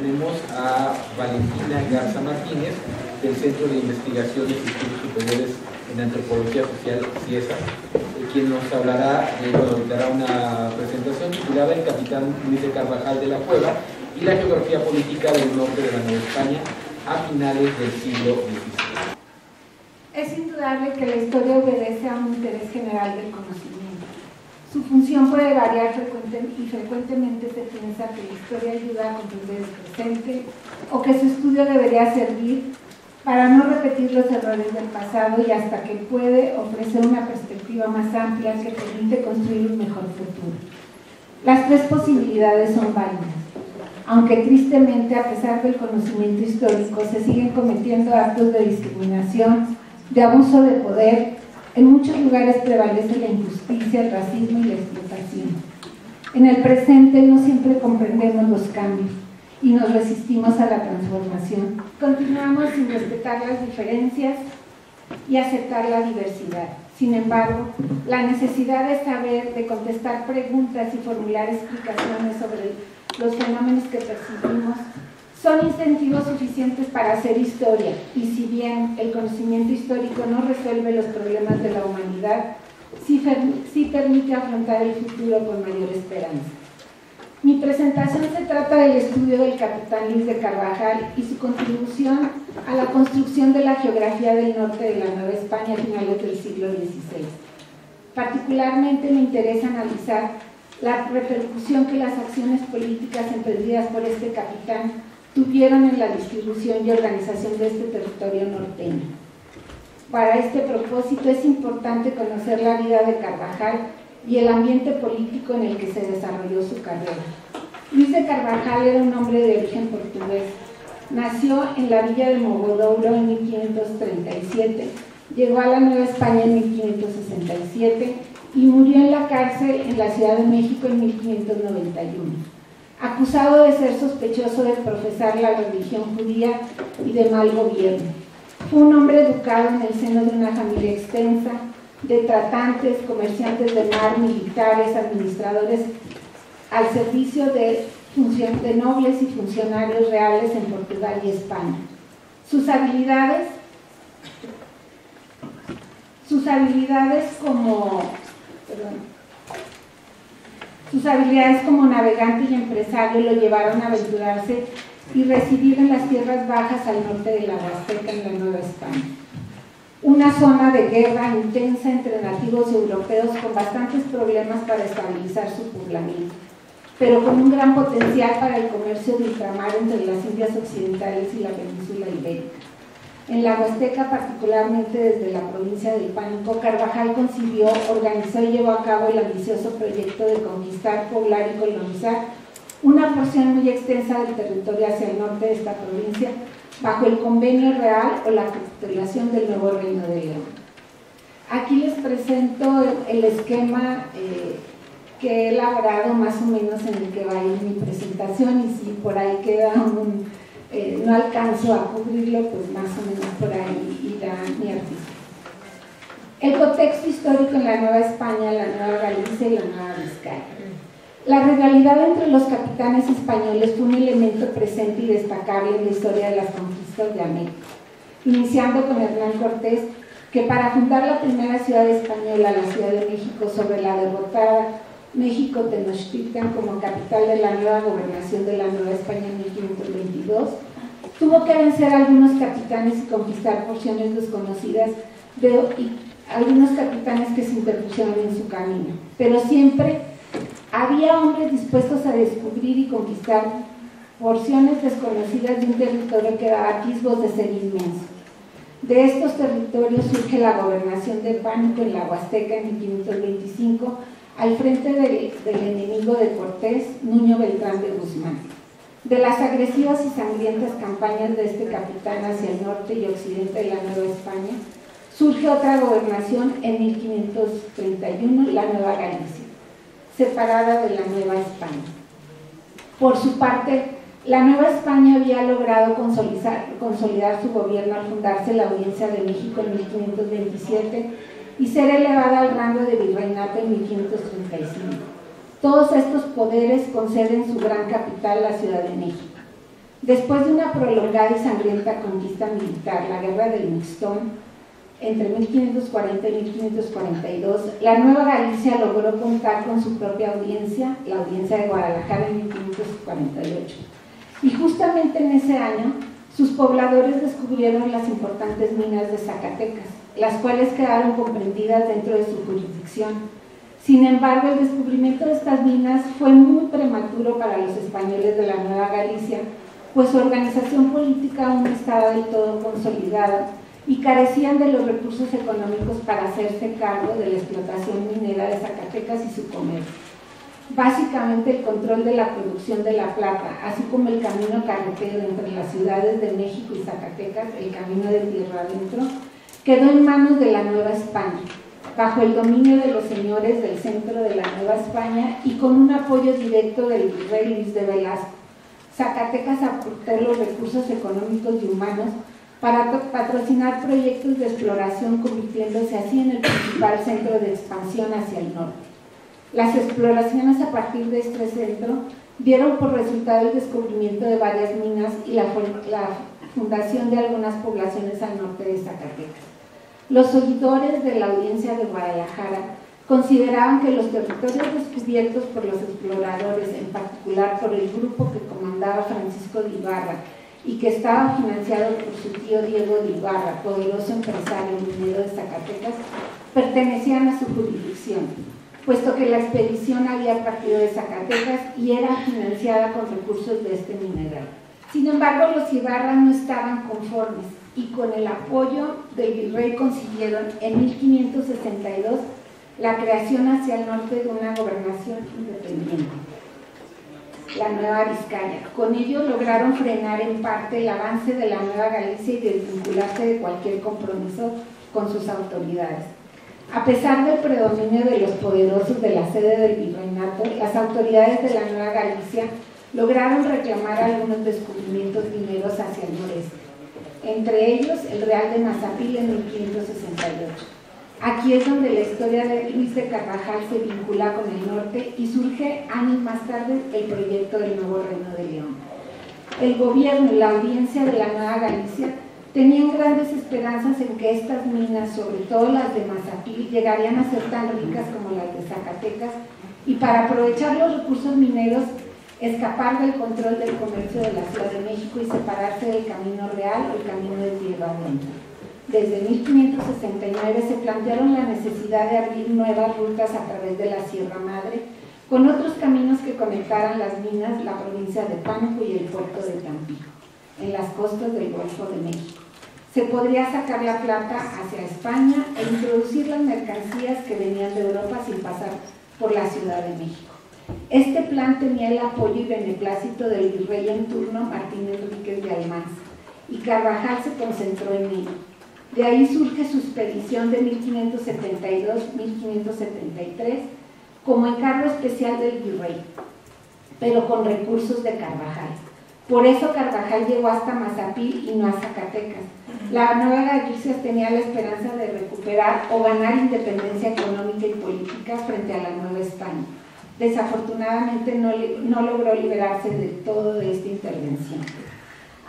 tenemos a Valentina Garza Martínez, del Centro de Investigaciones y Estudios Superiores en Antropología Social, CIESA, quien nos hablará, dará una presentación titulada El capitán Luis de Carvajal de la Cueva y la geografía política del norte de la Nueva España a finales del siglo XVI. Es indudable que la historia obedece a un interés general del conocimiento. Su función puede variar y frecuentemente se piensa que la historia ayuda a comprender el presente o que su estudio debería servir para no repetir los errores del pasado y hasta que puede ofrecer una perspectiva más amplia que permite construir un mejor futuro. Las tres posibilidades son válidas, aunque tristemente, a pesar del conocimiento histórico, se siguen cometiendo actos de discriminación, de abuso de poder. En muchos lugares prevalece la injusticia, el racismo y la explotación. En el presente no siempre comprendemos los cambios y nos resistimos a la transformación. Continuamos sin respetar las diferencias y aceptar la diversidad. Sin embargo, la necesidad de saber, de contestar preguntas y formular explicaciones sobre los fenómenos que percibimos son incentivos suficientes para hacer historia, y si bien el conocimiento histórico no resuelve los problemas de la humanidad, sí permite afrontar el futuro con mayor esperanza. Mi presentación se trata del estudio del capitán Luis de Carvajal y su contribución a la construcción de la geografía del norte de la Nueva España a finales del siglo XVI. Particularmente me interesa analizar la repercusión que las acciones políticas emprendidas por este capitán tuvieron en la distribución y organización de este territorio norteño. Para este propósito es importante conocer la vida de Carvajal y el ambiente político en el que se desarrolló su carrera. Luis de Carvajal era un hombre de origen portugués. Nació en la villa de Mogodouro en 1537, llegó a la Nueva España en 1567 y murió en la cárcel en la Ciudad de México en 1591. Acusado de ser sospechoso de profesar la religión judía y de mal gobierno. Fue un hombre educado en el seno de una familia extensa, de tratantes, comerciantes de mar, militares, administradores, al servicio de nobles y funcionarios reales en Portugal y España. Sus habilidades como navegante y empresario lo llevaron a aventurarse y residir en las tierras bajas al norte de la Huasteca en la Nueva España. Una zona de guerra intensa entre nativos y europeos con bastantes problemas para estabilizar su poblamiento, pero con un gran potencial para el comercio de ultramar entre las Indias Occidentales y la península ibérica. En la Huasteca, particularmente desde la provincia del Pánico, Carvajal concibió, organizó y llevó a cabo el ambicioso proyecto de conquistar, poblar y colonizar una porción muy extensa del territorio hacia el norte de esta provincia, bajo el Convenio Real o la capitulación del nuevo Reino de León. Aquí les presento el esquema que he elaborado más o menos en el que va a ir mi presentación, y si por ahí queda no alcanzo a cubrirlo, pues más o menos por ahí irá mi artículo. El contexto histórico en la Nueva España, la Nueva Galicia y la Nueva Vizcaya. La rivalidad entre los capitanes españoles fue un elemento presente y destacable en la historia de las conquistas de América, iniciando con Hernán Cortés, que para fundar la primera ciudad española, la Ciudad de México, sobre la derrotada México Tenochtitlan como capital de la nueva gobernación de la Nueva España en 1522, tuvo que vencer a algunos capitanes y conquistar porciones desconocidas y algunos capitanes que se interpusieron en su camino, pero siempre había hombres dispuestos a descubrir y conquistar porciones desconocidas de un territorio que daba atisbos de ser inmenso. De estos territorios surge la gobernación de Pánico en la Huasteca en 1525, al frente del enemigo de Cortés, Nuño Beltrán de Guzmán. De las agresivas y sangrientas campañas de este capitán hacia el norte y occidente de la Nueva España, surge otra gobernación en 1531, la Nueva Galicia, separada de la Nueva España. Por su parte, la Nueva España había logrado consolidar su gobierno al fundarse la Audiencia de México en 1527 y ser elevada al rango de virreinato en 1535. Todos estos poderes con sede en su gran capital, la Ciudad de México. Después de una prolongada y sangrienta conquista militar, la Guerra del Mixtón, entre 1540 y 1542, la Nueva Galicia logró contar con su propia audiencia, la Audiencia de Guadalajara, en 1548. Y justamente en ese año, sus pobladores descubrieron las importantes minas de Zacatecas, las cuales quedaron comprendidas dentro de su jurisdicción. Sin embargo, el descubrimiento de estas minas fue muy prematuro para los españoles de la Nueva Galicia, pues su organización política aún no estaba del todo consolidada y carecían de los recursos económicos para hacerse cargo de la explotación minera de Zacatecas y su comercio. Básicamente el control de la producción de la plata, así como el camino carretero entre las ciudades de México y Zacatecas, el camino de tierra adentro, quedó en manos de la Nueva España, bajo el dominio de los señores del centro de la Nueva España y con un apoyo directo del virrey Luis de Velasco. Zacatecas aportó los recursos económicos y humanos para patrocinar proyectos de exploración, convirtiéndose así en el principal centro de expansión hacia el norte. Las exploraciones a partir de este centro dieron por resultado el descubrimiento de varias minas y la fundación de algunas poblaciones al norte de Zacatecas. Los oidores de la Audiencia de Guadalajara consideraban que los territorios descubiertos por los exploradores, en particular por el grupo que comandaba Francisco de Ibarra y que estaba financiado por su tío Diego de Ibarra, poderoso empresario minero de Zacatecas, pertenecían a su jurisdicción, puesto que la expedición había partido de Zacatecas y era financiada con recursos de este mineral. Sin embargo, los Ibarra no estaban conformes y con el apoyo del virrey consiguieron en 1562 la creación hacia el norte de una gobernación independiente, la Nueva Vizcaya. Con ello lograron frenar en parte el avance de la Nueva Galicia y desvincularse de cualquier compromiso con sus autoridades. A pesar del predominio de los poderosos de la sede del virreinato, las autoridades de la Nueva Galicia lograron reclamar algunos descubrimientos mineros hacia el noreste, entre ellos el Real de Mazapil en 1568. Aquí es donde la historia de Luis de Carvajal se vincula con el norte y surge años más tarde el proyecto del nuevo Reino de León. El gobierno y la audiencia de la Nueva Galicia tenían grandes esperanzas en que estas minas, sobre todo las de Mazapil, llegarían a ser tan ricas como las de Zacatecas y para aprovechar los recursos mineros, escapar del control del comercio de la Ciudad de México y separarse del camino real o el camino de tierra adentro. Desde 1569 se plantearon la necesidad de abrir nuevas rutas a través de la Sierra Madre, con otros caminos que conectaran las minas, la provincia de Pánuco y el puerto de Tampico, en las costas del Golfo de México. Se podría sacar la plata hacia España e introducir las mercancías que venían de Europa sin pasar por la Ciudad de México. Este plan tenía el apoyo y beneplácito del virrey en turno Martín Enríquez de Almanza, y Carvajal se concentró en ello. De ahí surge su expedición de 1572-1573 como encargo especial del virrey, pero con recursos de Carvajal. Por eso Carvajal llegó hasta Mazapil y no a Zacatecas. La Nueva Galicia tenía la esperanza de recuperar o ganar independencia económica y política frente a la Nueva España. Desafortunadamente no logró liberarse del todo de esta intervención.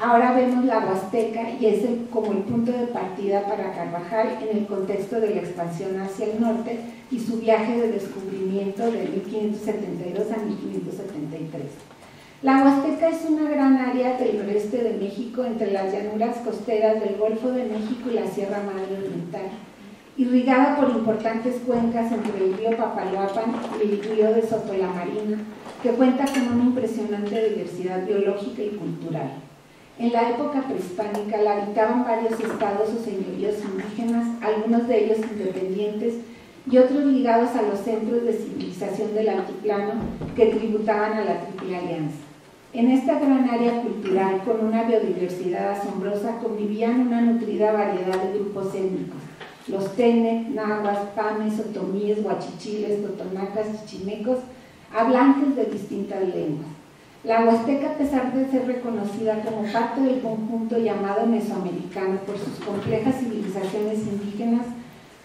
Ahora vemos la Huasteca y es como el punto de partida para Carvajal en el contexto de la expansión hacia el norte y su viaje de descubrimiento de 1572 a 1573. La Huasteca es una gran área del noreste de México entre las llanuras costeras del Golfo de México y la Sierra Madre Oriental, irrigada por importantes cuencas entre el río Papaloapan y el río de Sotolamarina, que cuenta con una impresionante diversidad biológica y cultural. En la época prehispánica la habitaban varios estados o señoríos indígenas, algunos de ellos independientes y otros ligados a los centros de civilización del altiplano que tributaban a la Triple Alianza. En esta gran área cultural, con una biodiversidad asombrosa, convivían una nutrida variedad de grupos étnicos: los Tenec, Nahuas, Pames, Otomíes, Huachichiles, Totonacas, Chichimecos, hablantes de distintas lenguas. La Huasteca, a pesar de ser reconocida como parte del conjunto llamado mesoamericano por sus complejas civilizaciones indígenas,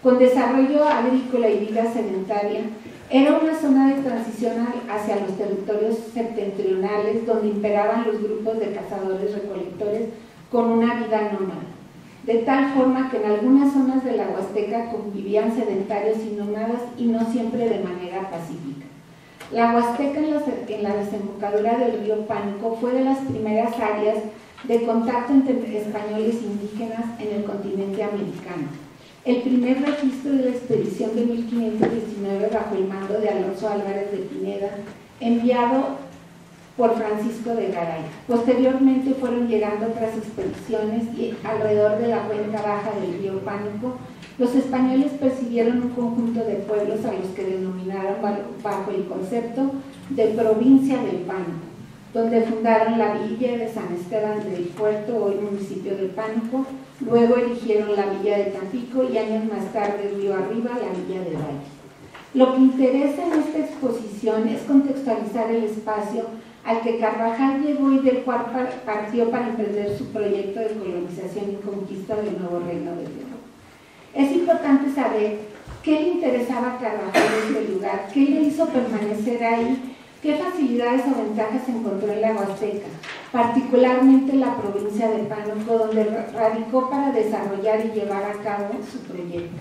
con desarrollo agrícola y vida sedentaria, era una zona de transición expedición hacia los territorios septentrionales, donde imperaban los grupos de cazadores-recolectores con una vida nómada, de tal forma que en algunas zonas de la Huasteca convivían sedentarios y nómadas y no siempre de manera pacífica. La Huasteca en la desembocadura del río Pánuco fue de las primeras áreas de contacto entre españoles e indígenas en el continente americano. El primer registro de la expedición de 1519 bajo el mando de Alonso Álvarez de Pineda, enviado por Francisco de Garay. Posteriormente fueron llegando otras expediciones y alrededor de la cuenca baja del río Pánuco, los españoles percibieron un conjunto de pueblos a los que denominaron bajo el concepto de provincia del Pánuco, donde fundaron la villa de San Esteban del Puerto, hoy municipio de Pánuco, luego erigieron la villa de Tampico y años más tarde, río arriba, la villa de Valle. Lo que interesa en esta exposición es contextualizar el espacio al que Carvajal llegó y del cual partió para emprender su proyecto de colonización y conquista del nuevo reino de Perú. Es importante saber qué le interesaba a Carvajal en este lugar, qué le hizo permanecer ahí, qué facilidades o ventajas encontró en la Huasteca, particularmente en la provincia de Pánuco, donde radicó para desarrollar y llevar a cabo su proyecto.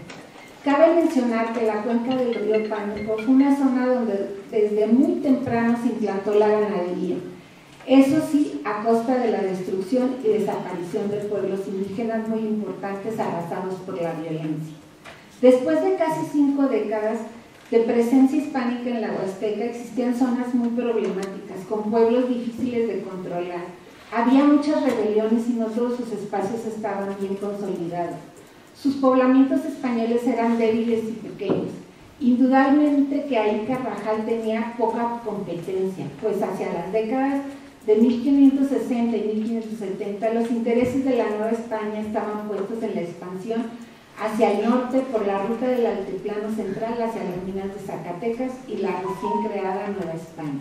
Cabe mencionar que la cuenca del río Pánuco fue una zona donde desde muy temprano se implantó la ganadería, eso sí, a costa de la destrucción y desaparición de pueblos indígenas muy importantes arrasados por la violencia. Después de casi 5 décadas de presencia hispánica en la Huasteca, existían zonas muy problemáticas, con pueblos difíciles de controlar. Había muchas rebeliones y no todos sus espacios estaban bien consolidados. Sus poblamientos españoles eran débiles y pequeños. Indudablemente que ahí Carvajal tenía poca competencia, pues hacia las décadas de 1560 y 1570 los intereses de la Nueva España estaban puestos en la expansión hacia el norte por la ruta del altiplano central hacia las minas de Zacatecas y la recién creada Nueva España.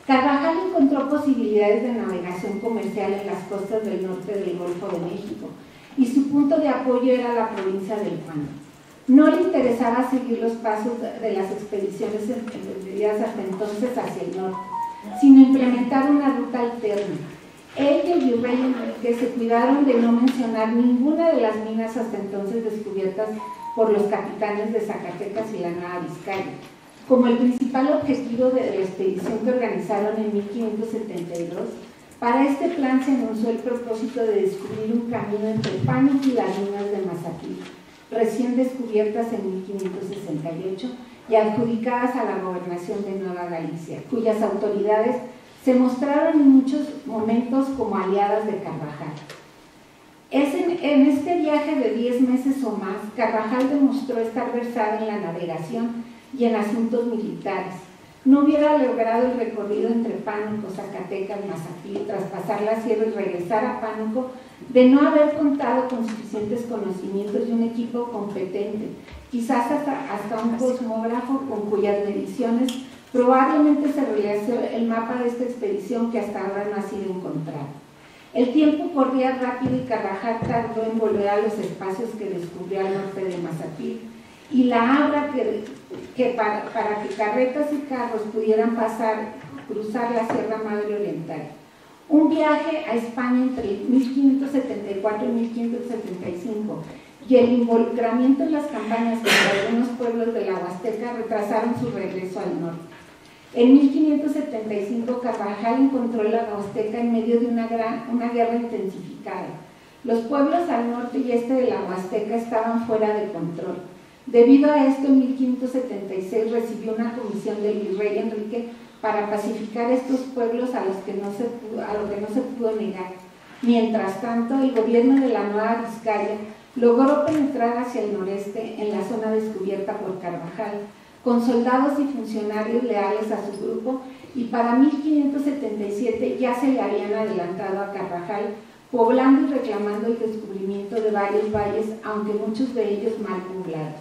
Carvajal encontró posibilidades de navegación comercial en las costas del norte del Golfo de México y su punto de apoyo era la provincia del Pánuco. No le interesaba seguir los pasos de las expediciones emprendidas hasta entonces hacia el norte, sino implementar una ruta alterna. Él y el virrey Enrique se cuidaron de no mencionar ninguna de las minas hasta entonces descubiertas por los capitanes de Zacatecas y la Nueva Vizcaya. Como el principal objetivo de la expedición que organizaron en 1572, para este plan se anunció el propósito de descubrir un camino entre Pánuco y las minas de Mazapil, recién descubiertas en 1568 y adjudicadas a la gobernación de Nueva Galicia, cuyas autoridades se mostraron en muchos momentos como aliadas de Carvajal. En este viaje de 10 meses o más, Carvajal demostró estar versado en la navegación y en asuntos militares. No hubiera logrado el recorrido entre Pánuco, Zacatecas, Mazapil, traspasar la sierra y regresar a Pánuco de no haber contado con suficientes conocimientos y un equipo competente, quizás hasta un cosmógrafo con cuyas mediciones probablemente se realizó el mapa de esta expedición que hasta ahora no ha sido encontrado. El tiempo corría rápido y Carvajal tardó en volver a los espacios que descubrió al norte de Mazapil y la abra para que carretas y carros pudieran cruzar la Sierra Madre Oriental. Un viaje a España entre 1574 y 1575 y el involucramiento en las campañas contra algunos pueblos de la Huasteca retrasaron su regreso al norte. En 1575 Carvajal encontró la Huasteca en medio de una guerra intensificada. Los pueblos al norte y este de la Huasteca estaban fuera de control. Debido a esto, en 1576 recibió una comisión del virrey Enrique para pacificar estos pueblos a lo que no se pudo negar. Mientras tanto, el gobierno de la Nueva Vizcaya logró penetrar hacia el noreste en la zona descubierta por Carvajal, con soldados y funcionarios leales a su grupo, y para 1577 ya se le habían adelantado a Carvajal, poblando y reclamando el descubrimiento de varios valles, aunque muchos de ellos mal poblados.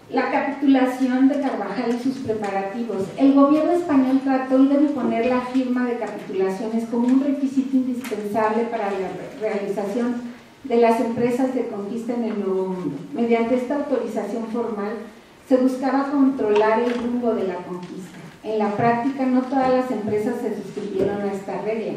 La capitulación de Carvajal y sus preparativos. El gobierno español trató de imponer la firma de capitulaciones como un requisito indispensable para la realización de las empresas de conquista en el Nuevo Mundo. Mediante esta autorización formal se buscaba controlar el rumbo de la conquista. En la práctica, no todas las empresas se suscribieron a esta regla.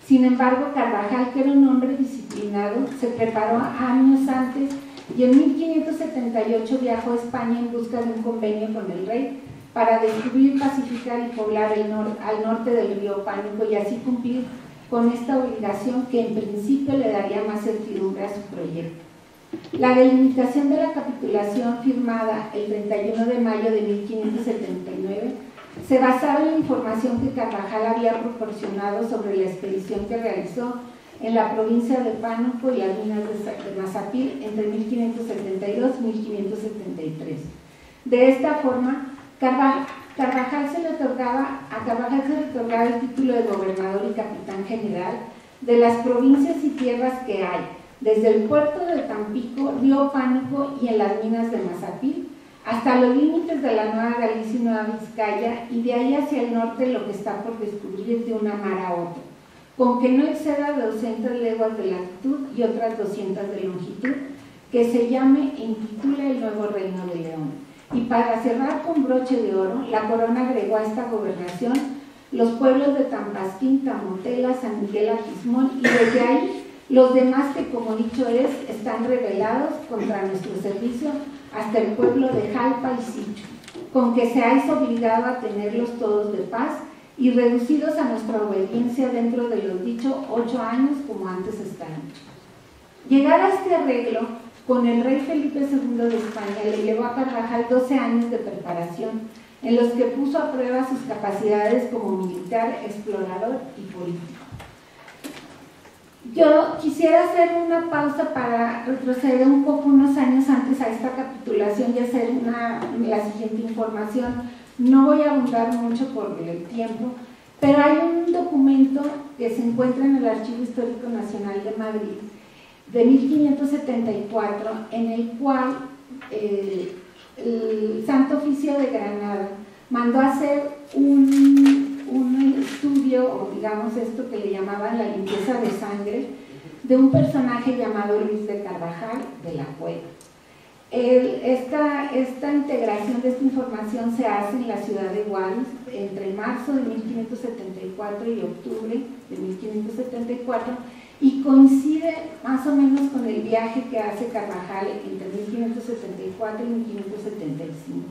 Sin embargo, Carvajal, que era un hombre disciplinado, se preparó años antes y en 1578 viajó a España en busca de un convenio con el rey para descubrir, pacificar y poblar al norte del río Pánuco y así cumplir con esta obligación que en principio le daría más certidumbre a su proyecto. La delimitación de la capitulación firmada el 31 de mayo de 1579 se basaba en la información que Carvajal había proporcionado sobre la expedición que realizó en la provincia de Pánuco y las minas de Mazapil entre 1572 y 1573. De esta forma, a Carvajal se le otorgaba el título de gobernador y capitán general de las provincias y tierras que hay, desde el puerto de Tampico, río Pánuco y en las minas de Mazapil, hasta los límites de la Nueva Galicia y Nueva Vizcaya, y de ahí hacia el norte lo que está por descubrir de una mar a otra, con que no exceda 200 leguas de latitud y otras 200 de longitud, que se llame e intitule el nuevo Reino de León. Y para cerrar con broche de oro, la corona agregó a esta gobernación los pueblos de Tampasquín, Tamotela, San Miguel Aquismón, y desde ahí los demás que, como dicho es, están rebelados contra nuestro servicio hasta el pueblo de Jalpa y Sicho, con que seáis obligado a tenerlos todos de paz y reducidos a nuestra obediencia dentro de los dichos 8 años como antes está dicho. Llegar a este arreglo con el rey Felipe II de España le llevó a Carvajal 12 años de preparación, en los que puso a prueba sus capacidades como militar, explorador y político. Yo quisiera hacer una pausa para retroceder un poco unos años antes a esta capitulación y hacer la siguiente información. No voy a abundar mucho por el tiempo, pero hay un documento que se encuentra en el Archivo Histórico Nacional de Madrid de 1574, en el cual el Santo Oficio de Granada mandó hacer un estudio, o digamos esto que le llamaban la limpieza de sangre, de un personaje llamado Luis de Carvajal de la Cueva. Esta integración de esta información se hace en la ciudad de Guadix entre marzo de 1574 y octubre de 1574, y coincide más o menos con el viaje que hace Carvajal entre 1574 y 1575.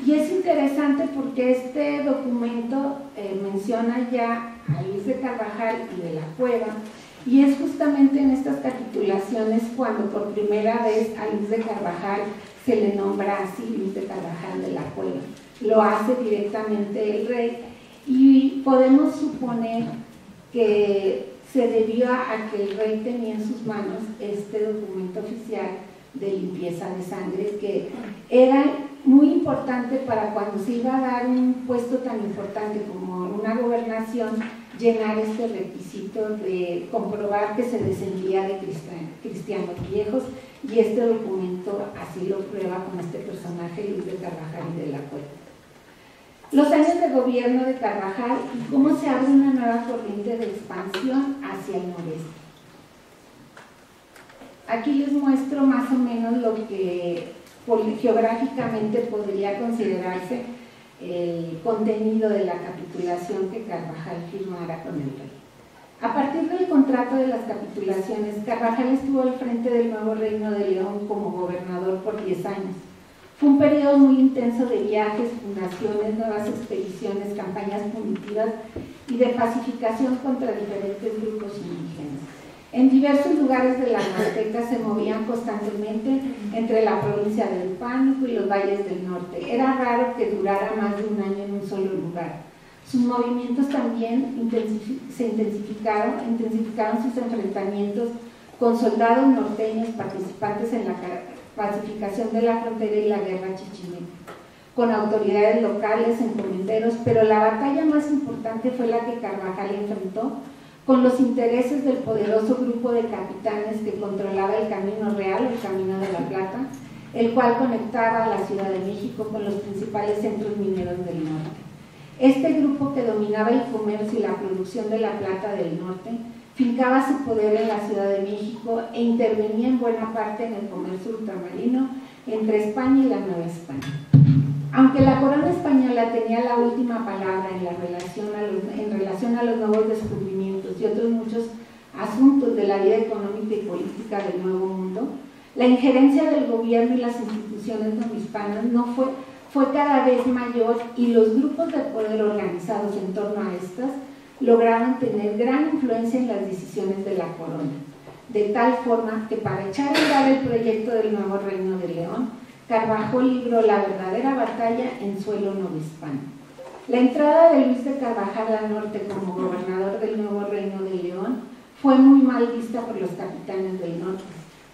Y es interesante porque este documento menciona ya a Luis de Carvajal y de la Cueva, y es justamente en estas capitulaciones cuando por primera vez a Luis de Carvajal se le nombra así, Luis de Carvajal de la Cueva. Lo hace directamente el rey, y podemos suponer que se debió a que el rey tenía en sus manos este documento oficial de limpieza de sangre, que era muy importante para cuando se iba a dar un puesto tan importante como una gobernación, llenar este requisito de comprobar que se descendía de cristianos viejos, y este documento así lo prueba con este personaje Luis de Carvajal y de la Cueva. Los años de gobierno de Carvajal y cómo se abre una nueva corriente de expansión hacia el noreste. Aquí les muestro más o menos lo que geográficamente podría considerarse el contenido de la capitulación que Carvajal firmara con el rey. A partir del contrato de las capitulaciones, Carvajal estuvo al frente del nuevo Reino de León como gobernador por 10 años. Fue un periodo muy intenso de viajes, fundaciones, nuevas expediciones, campañas punitivas y de pacificación contra diferentes grupos indígenas. En diversos lugares de la Huasteca se movían constantemente entre la provincia del Pánuco y los valles del norte. Era raro que durara más de un año en un solo lugar. Sus movimientos también intensificaron sus enfrentamientos con soldados norteños participantes en la pacificación de la frontera y la guerra chichimeca, con autoridades locales, encomenderos, pero la batalla más importante fue la que Carvajal enfrentó con los intereses del poderoso grupo de capitanes que controlaba el Camino Real, el Camino de la Plata, el cual conectaba a la Ciudad de México con los principales centros mineros del norte. Este grupo, que dominaba el comercio y la producción de la plata del norte, fincaba su poder en la Ciudad de México e intervenía en buena parte en el comercio ultramarino entre España y la Nueva España. en relación a los nuevos descubrimientos y otros muchos asuntos de la vida económica y política del Nuevo Mundo, la injerencia del gobierno y las instituciones novohispanas fue cada vez mayor, y los grupos de poder organizados en torno a estas lograron tener gran influencia en las decisiones de la corona, de tal forma que para echar a andar el proyecto del nuevo Reino de León, Carvajal libró la verdadera batalla en suelo novohispano. La entrada de Luis de Carvajal al norte como gobernador del nuevo Reino de León fue muy mal vista por los capitanes del norte.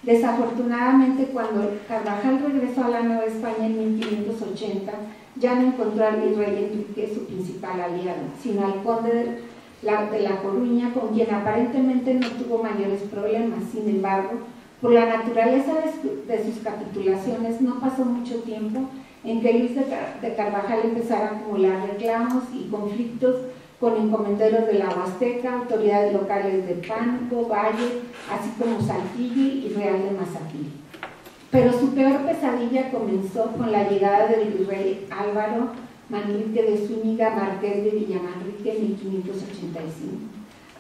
Desafortunadamente, cuando Carvajal regresó a la Nueva España en 1580, ya no encontró al virrey Enrique, su principal aliado, sino al conde de La Coruña, con quien aparentemente no tuvo mayores problemas. Sin embargo, por la naturaleza de sus capitulaciones, no pasó mucho tiempo en que Luis de Carvajal empezara a acumular reclamos y conflictos con encomenderos de la Huasteca, autoridades locales de Pánuco, Valle, así como Saltillo y Real de Mazapil. Pero su peor pesadilla comenzó con la llegada del virrey Álvaro Manrique de Zúñiga, marqués de Villamanrique, en 1585.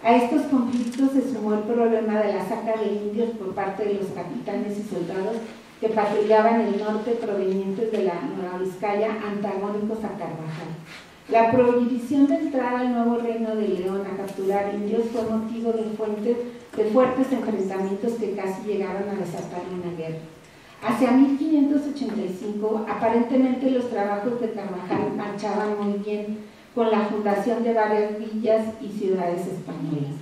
A estos conflictos se sumó el problema de la saca de indios por parte de los capitanes y soldados que patrullaban el norte provenientes de la Nueva Vizcaya, antagónicos a Carvajal. La prohibición de entrar al nuevo Reino de León a capturar indios fue motivo de fuertes enfrentamientos que casi llegaron a desatar una guerra. Hacia 1585, aparentemente los trabajos de Carvajal marchaban muy bien, con la fundación de varias villas y ciudades españolas.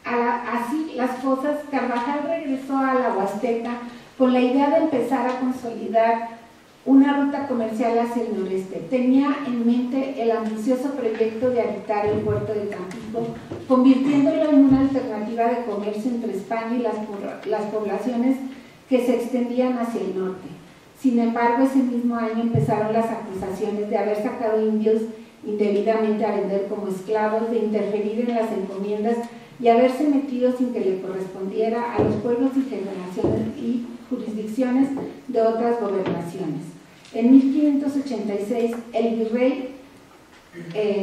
Así las cosas, Carvajal regresó a la Huasteca con la idea de empezar a consolidar una ruta comercial hacia el noreste. Tenía en mente el ambicioso proyecto de habitar el puerto de Tampico, convirtiéndolo en una alternativa de comercio entre España y las poblaciones que se extendían hacia el norte. Sin embargo, ese mismo año empezaron las acusaciones de haber sacado indios indebidamente a vender como esclavos, de interferir en las encomiendas y haberse metido sin que le correspondiera a los pueblos y generaciones y jurisdicciones de otras gobernaciones. En 1586, el virrey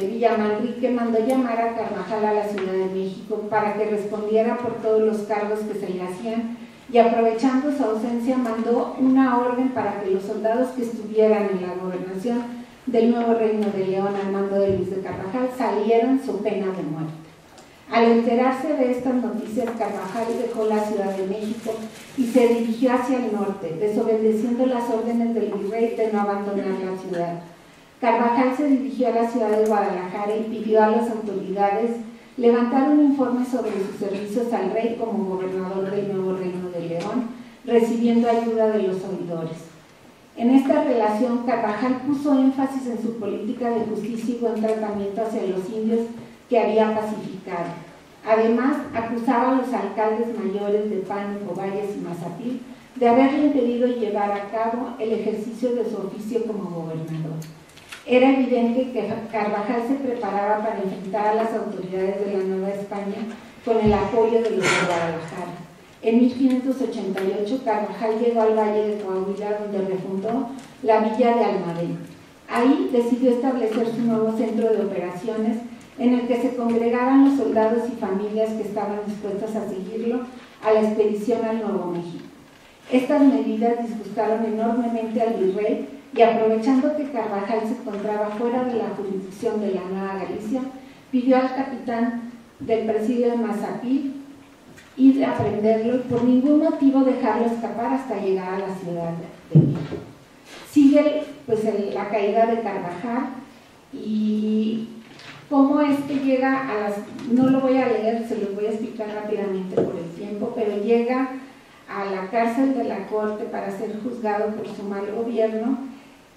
Villamanrique mandó llamar a Carvajal a la Ciudad de México para que respondiera por todos los cargos que se le hacían, y aprovechando su ausencia mandó una orden para que los soldados que estuvieran en la gobernación del nuevo Reino de León al mando de Luis de Carvajal salieran su pena de muerte. Al enterarse de estas noticias, Carvajal dejó la Ciudad de México y se dirigió hacia el norte, desobedeciendo las órdenes del virrey de no abandonar la ciudad. Carvajal se dirigió a la ciudad de Guadalajara y pidió a las autoridades levantar un informe sobre sus servicios al rey como gobernador del nuevo Reino de León, recibiendo ayuda de los oidores. En esta relación, Carvajal puso énfasis en su política de justicia y buen tratamiento hacia los indios que había pacificado. Además, acusaba a los alcaldes mayores de Pánuco, Valles y Mazapil de haberle impedido llevar a cabo el ejercicio de su oficio como gobernador. Era evidente que Carvajal se preparaba para enfrentar a las autoridades de la Nueva España con el apoyo de los de Guadalajara. En 1588, Carvajal llegó al Valle de Coahuila, donde refundó la villa de Almadén. Ahí decidió establecer su nuevo centro de operaciones, en el que se congregaban los soldados y familias que estaban dispuestos a seguirlo a la expedición al Nuevo México. Estas medidas disgustaron enormemente al virrey, y aprovechando que Carvajal se encontraba fuera de la jurisdicción de la Nueva Galicia, pidió al capitán del presidio de Mazapil ir a prenderlo y por ningún motivo dejarlo escapar hasta llegar a la Ciudad de México. Sigue la caída de Carvajal y cómo es que llega a las... No lo voy a leer, se los voy a explicar rápidamente por el tiempo, pero llega a la cárcel de la corte para ser juzgado por su mal gobierno,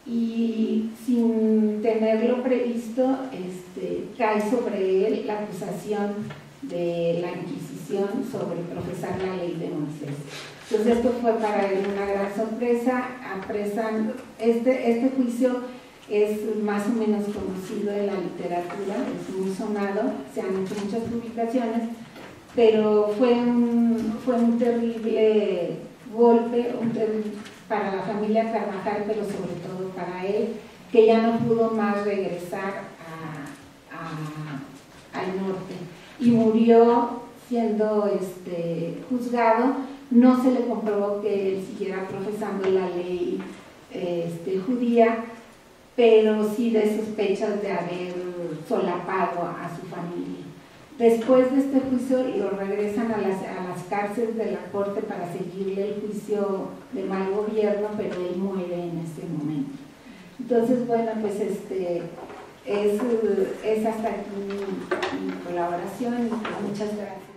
y sin tenerlo previsto cae sobre él la acusación de la Inquisición sobre profesar la ley de Moisés. Entonces esto fue para él una gran sorpresa. Este juicio es más o menos conocido en la literatura, es muy sonado, se han hecho muchas publicaciones, pero fue un terrible golpe, para la familia Carvajal, pero sobre todo para él, que ya no pudo más regresar al norte y murió siendo juzgado. No se le comprobó que él siguiera profesando la ley judía, pero sí de sospechas de haber solapado a su familia. Después de este juicio lo regresan a las cárceles de la corte para seguirle el juicio de mal gobierno, pero él muere en ese momento. Entonces, bueno, pues es hasta aquí mi colaboración y pues muchas gracias.